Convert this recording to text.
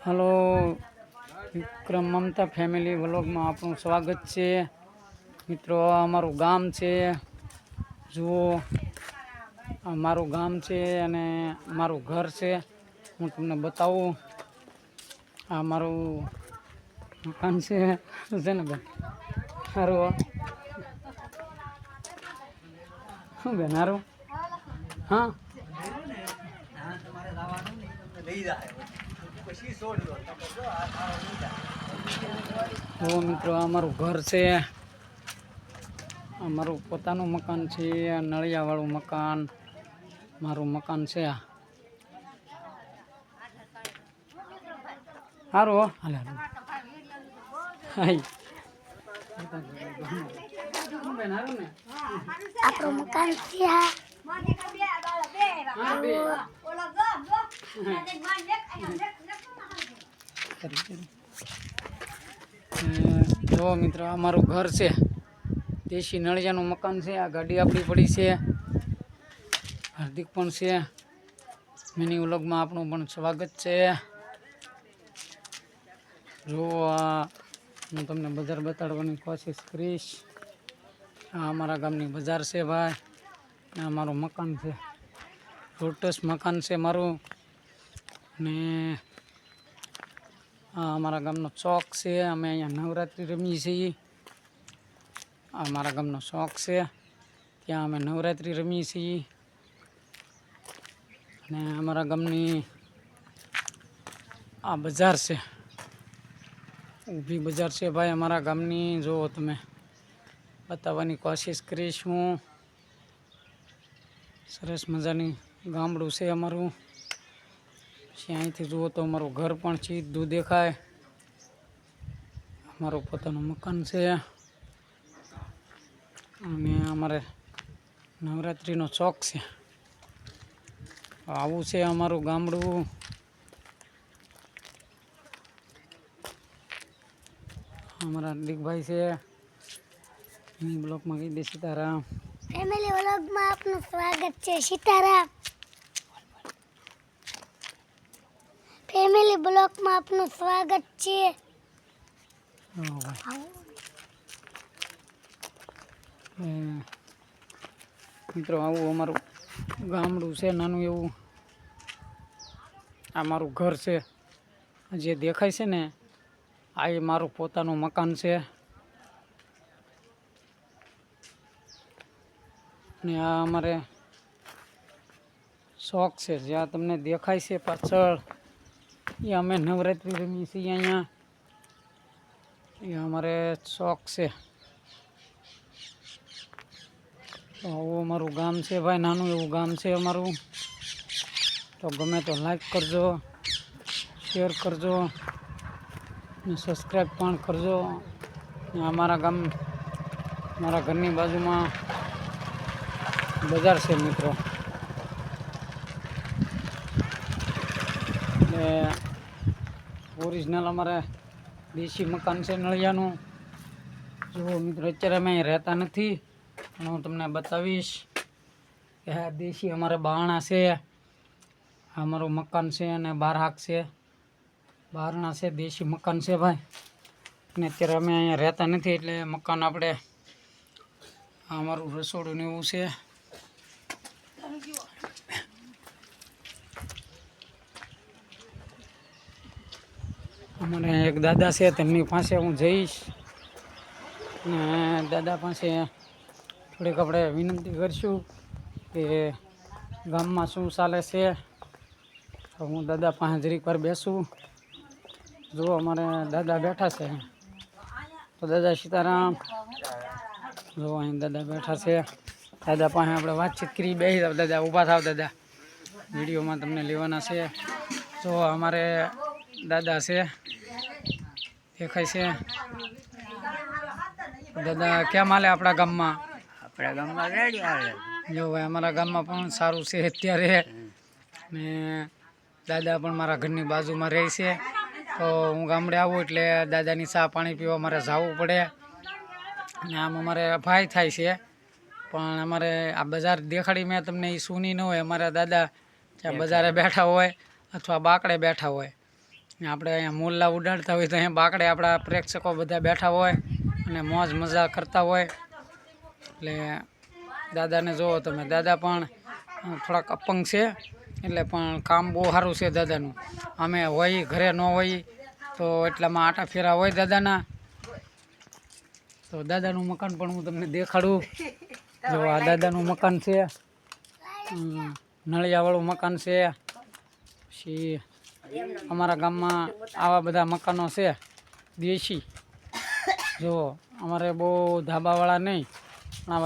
Hello વિક્રમ મમતા family વ્લોગમાં આપણું સ્વાગત છે મિત્રો। અમારું ગામ છે, જુઓ અમારું ગામ છે અને મારું ઘર છે। હું તમને બતાવું, આ મારું મકાન છે ને બેન સારું શું બેન સારું હા તો મિત્રો અમારું ઘર છે, અમારું પોતાનું મકાન છે, નળિયાવાળું મકાન મારું મકાન છે। સારું હો હાલે આપણું મકાન છે। જો મિત્રો અમારું ઘર છે, દેશી નળિયાનું મકાન છે। આ ગાડી આપણી પડી છે, હાર્દિક પણ છે। મિની વ્લોગમાં આપણું પણ સ્વાગત છે। જો આ હું તમને બજાર બતાડવાની કોશિશ કરીશ। આ અમારા ગામની બજાર છે ભાઈ, ને અમારું મકાન છે, રોટસ મકાન છે મારું। ને આ અમારા ગામનો ચોક છે, અમે અહીંયા નવરાત્રિ રમીએ છીએ। આ અમારા ગામનો ચોક છે, ત્યાં અમે નવરાત્રિ રમીએ છીએ। અને અમારા ગામની આ બજાર છે, ઊભી બજાર છે ભાઈ અમારા ગામની। જુઓ તમે, બતાવવાની કોશિશ કરીશ હું। સરસ મજાની ગામડું છે અમારું। અહીંથી જુઓ તો અમારું ઘર પણ સીધું દેખાય, અમારું પોતાનું મકાન છે। અને અમારે નવરાત્રિનો ચોક છે, આવું છે અમારું ગામડું। અમારા હાર્દિકભાઈ છે, એની બ્લોકમાં કહી દે સીતારામ ફેમિલી વ્લોગમાં આપનું સ્વાગત છે। સીતારામ ફેમિલી બ્લોગમાં આપનું સ્વાગત છે। મિત્રો આવું અમારું ગામડું છે, નાનું એવું। આ મારું ઘર છે, જે દેખાય છે ને આ એ મારું પોતાનું મકાન છે। ને આ અમારે શોખ છે, જ્યાં તમને દેખાય છે પાછળ એ અમે નવરાત્રિ રમીએ છીએ અહીંયા, એ અમારે શોખ છે। તો આવું અમારું ગામ છે ભાઈ, નાનું એવું ગામ છે અમારું। તો ગમે તો લાઈક કરજો, શેર કરજો ને સબસ્ક્રાઈબ પણ કરજો। અમારા ગામ, મારા ઘરની બાજુમાં બજાર છે મિત્રો। એટલે ઓરિજિનલ અમારે દેશી મકાન છે નળિયાનું। જુઓ મિત્રો, અત્યારે અમે અહીં રહેતા નથી, પણ હું તમને બતાવીશ કે આ દેશી અમારે બારણા છે। અમારું મકાન છે અને બાર હાક છે, બારણા છે, દેશી મકાન છે ભાઈ। અને અત્યારે અમે અહીંયા રહેતા નથી, એટલે મકાન આપણે અમારું રસોડું ને એવું છે। અમારે એક દાદા છે, તેમની પાસે હું જઈશ ને દાદા પાસે થોડીક આપણે વિનંતી કરીશું કે ગામમાં શું ચાલે છે। તો હું દાદા પાસે જરીક વાર બેસું। જો અમારે દાદા બેઠા છે, તો દાદા સીતારામ। જો અહીં દાદા બેઠા છે, દાદા પાસે આપણે વાતચીત કરી। બેસી જાવ દાદા, ઊભા થાવ દાદા, વિડીયોમાં તમને લેવાના છે। જો અમારે દાદા છે, દેખાય છે દાદા। કેમ હાલે આપણા ગામમાં? આપણા ગામમાં રેડી હાલે। જો ભાઈ અમારા ગામમાં પણ સારું છે અત્યારે, ને દાદા પણ મારા ઘરની બાજુમાં રહે છે। તો હું ગામડે આવું એટલે દાદાની ચા પાણી પીવા મારે જવું પડે। અને આમ અમારે ભાઈ થાય છે, પણ અમારે આ બજાર દેખાડી મેં તમને એ સુની ન હોય। અમારા દાદા ત્યાં બજારે બેઠા હોય અથવા બાકડે બેઠા હોય, ને આપણે અહીંયા મોરલા ઉડાડતા હોય તો અહીંયા બાકડે આપણા પ્રેક્ષકો બધા બેઠા હોય અને મોજ મજા કરતા હોય. એટલે દાદાને જુઓ તમે, દાદા પણ થોડાક અપંગ છે એટલે પણ કામ બહુ સારું છે દાદાનું. અમે હોય ઘરે ન હોય તો એટલામાં આટા ફેરા હોય દાદાના. તો દાદાનું મકાન પણ હું તમને દેખાડું. જો આ દાદાનું મકાન છે, નળિયાવાળું મકાન છે. પછી અમારા ગામમાં આવા બધા મકાનો છે દેશી. જો અમારે બહુ ધાબાવાળા નહીં,